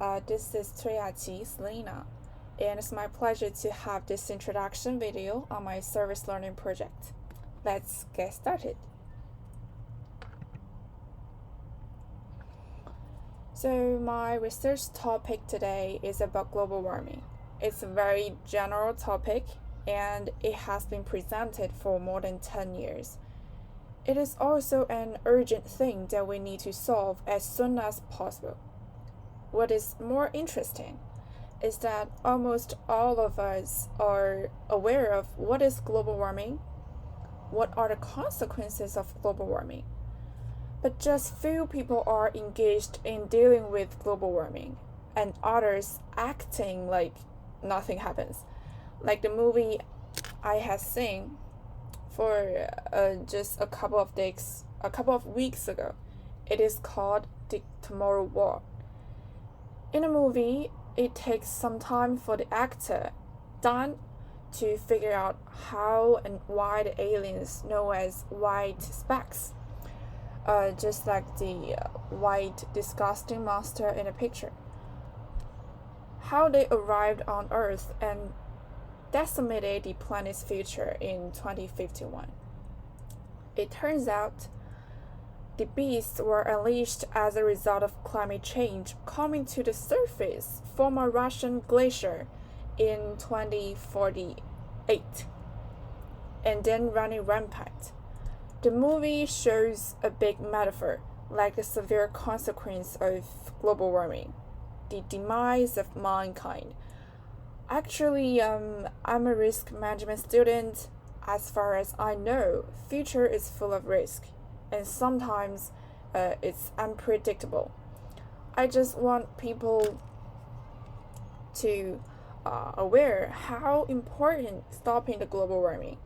This is Triachi's Lina, and it's my pleasure to have this introduction video on my service learning project. Let's get started. So my research topic today is about global warming. It's a very general topic, and it has been presented for more than 10 years. It is also an urgent thing that we need to solve as soon as possible. What is more interesting is that almost all of us are aware of what is global warming, what are the consequences of global warming, but just few people are engaged in dealing with global warming, and others acting like nothing happens. Like the movie I had seen for just a couple of weeks ago. It is called The Tomorrow War. In the movie, it takes some time for the actor, Dan, to figure out how and why the aliens known as white specks, just like the white disgusting monster in the picture, how they arrived on Earth and decimated the planet's future in 2051. It turns out the beasts were unleashed as a result of climate change coming to the surface from a Russian glacier in 2048 and then running rampant. The movie shows a big metaphor, like the severe consequence of global warming, the demise of mankind. Actually, I'm a risk management student. As far as I know, future is full of risk, and sometimes it's unpredictable. I just want people to aware how important stopping the global warming,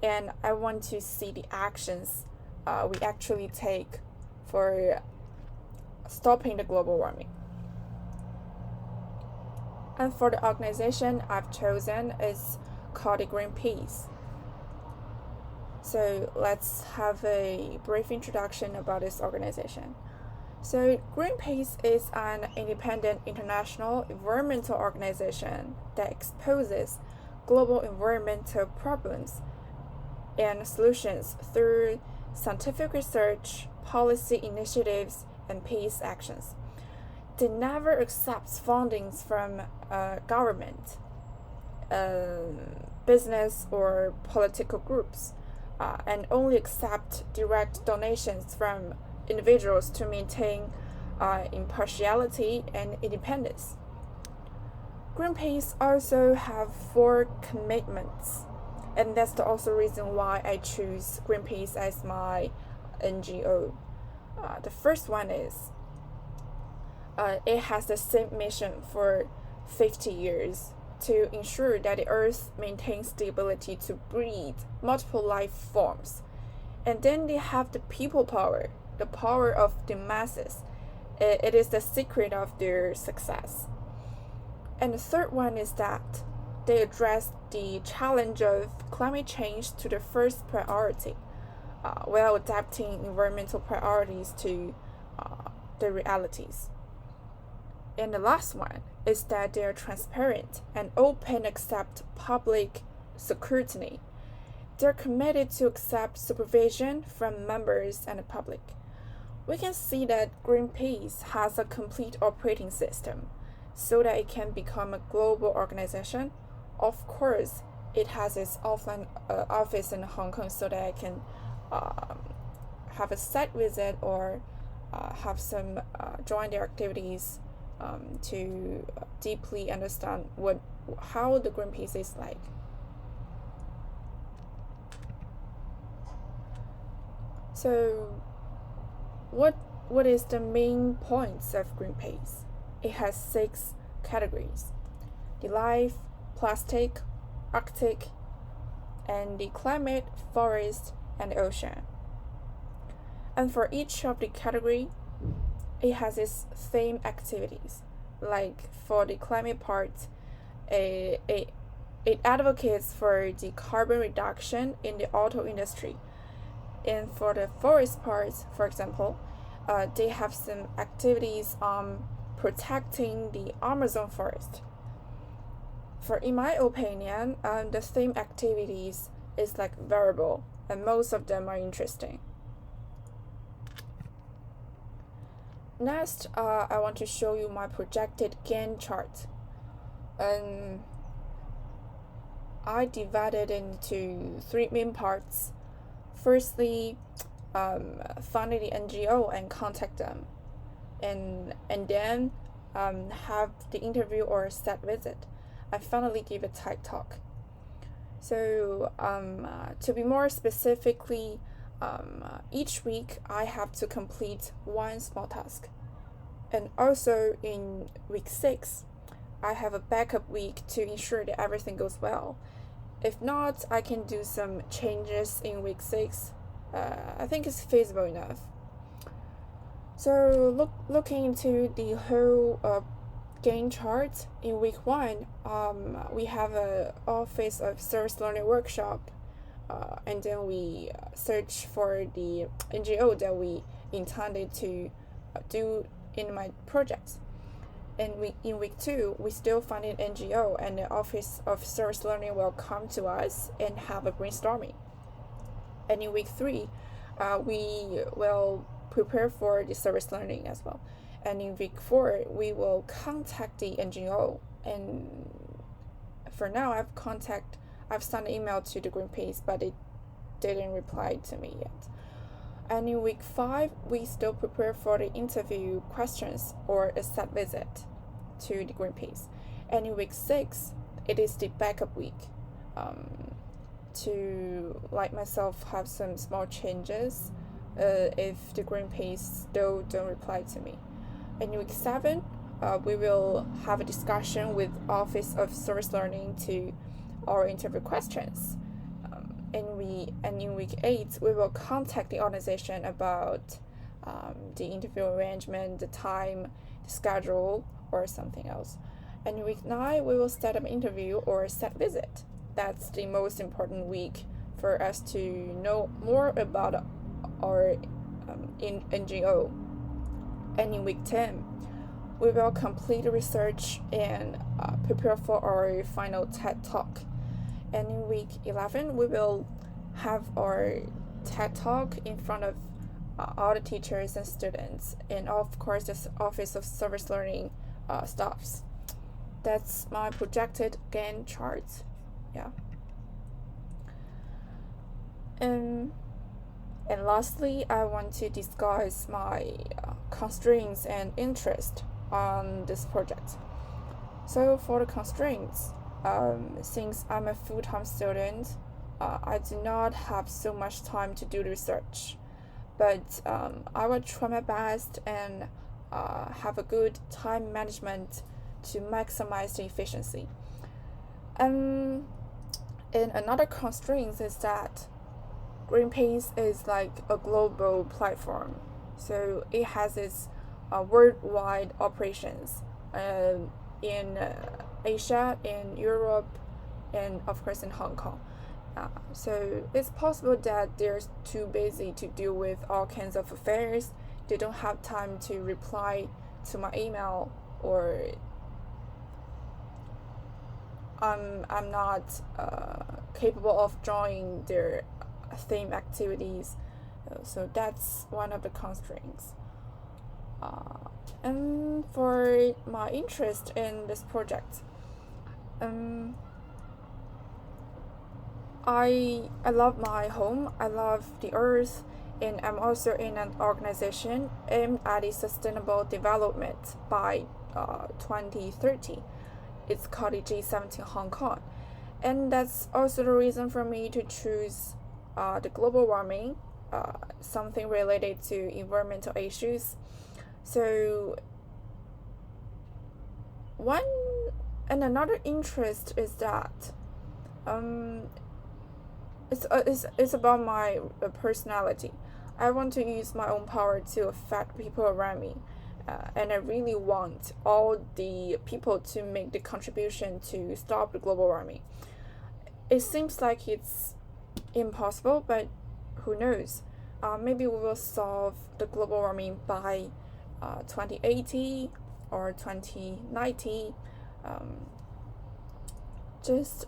and I want to see the actions we actually take for stopping the global warming. And for the organization I've chosen is called Greenpeace. So let's have a brief introduction about this organization. So Greenpeace is an independent international environmental organization that exposes global environmental problems and solutions through scientific research, policy initiatives, and peace actions. They never accept fundings from government, business, or political groups, and only accept direct donations from individuals to maintain impartiality and independence. Greenpeace also have 4 commitments, and that's the also reason why I choose Greenpeace as my NGO. The first one is it has the same mission for 50 years to ensure that the Earth maintains the ability to breed multiple life forms. And then they have the people power, the power of the masses. It is the secret of their success. And the third one is that they address the challenge of climate change to the first priority, while adapting environmental priorities to the realities. And the last one is that they are transparent and open, accept public scrutiny. They're committed to accept supervision from members and the public. We can see that Greenpeace has a complete operating system so that it can become a global organization. Of course, it has its offline office in Hong Kong so that it can have a site visit or have some join their activities to deeply understand how the Greenpeace is like. So, what is the main points of Greenpeace? It has 6 categories: the life, plastic, Arctic, and the climate, forest, and the ocean. And for each of the category, it has its theme activities. Like for the climate part, it advocates for the carbon reduction in the auto industry. And for the forest part, for example, they have some activities on protecting the Amazon forest. For in my opinion, the theme activities is like variable, and most of them are interesting. Next, I want to show you my projected gain chart. I divided into three main parts. Firstly, find the NGO and contact them, and then have the interview or site visit. I finally give a TED talk. So to be more specifically, each week I have to complete one small task. And also in week 6, I have a backup week to ensure that everything goes well. If not, I can do some changes in week 6. I think it's feasible enough. So looking into the whole gain chart, in week 1, we have a Office of Service Learning workshop, and then we search for the NGO that we intended to do in my projects. And in week 2, we still find an NGO, and the Office of Service Learning will come to us and have a brainstorming. And in week 3, we will prepare for the service learning as well. And in week 4, we will contact the NGO. And for now, I've sent an email to the Greenpeace, but it didn't reply to me yet. And in week 5, we still prepare for the interview questions or a site visit to the Greenpeace. And in week 6, it is the backup week, to, like myself, have some small changes if the Greenpeace still don't reply to me. In week 7, we will have a discussion with Office of Service Learning to our interview questions. And in week 8, we will contact the organization about the interview arrangement, the time, the schedule, or something else. And in week 9, we will set up an interview or a site visit. That's the most important week for us to know more about our NGO. And in week 10, we will complete the research and prepare for our final TED Talk. And in week 11, we will have our TED Talk in front of all the teachers and students, and of course the Office of Service Learning staffs. That's my projected gain chart. Yeah. And lastly, I want to discuss my constraints and interest on this project. So for the constraints, since I'm a full-time student, I do not have so much time to do research, but I will try my best and have a good time management to maximize the efficiency. And another constraint is that Greenpeace is like a global platform, so it has its worldwide operations in Asia, in Europe, and of course in Hong Kong. So it's possible that they're too busy to deal with all kinds of affairs. They don't have time to reply to my email, or I'm not capable of joining their theme activities. So that's one of the constraints. And for my interest in this project, I love my home, I love the earth, and I'm also in an organization aimed at the sustainable development by 2030. It's called the G17 Hong Kong. And that's also the reason for me to choose the global warming, something related to environmental issues. So another interest is that it's about my personality. I want to use my own power to affect people around me, and I really want all the people to make the contribution to stop the global warming. It seems like it's impossible, but who knows? Maybe we will solve the global warming by 2080 or 2090, just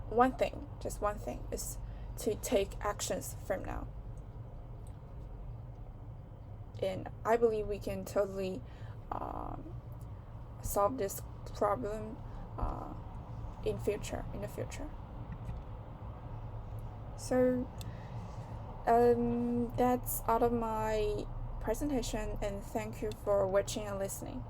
one thing is to take actions from now. And I believe we can totally solve this problem in the future. So that's out of my presentation, and thank you for watching and listening.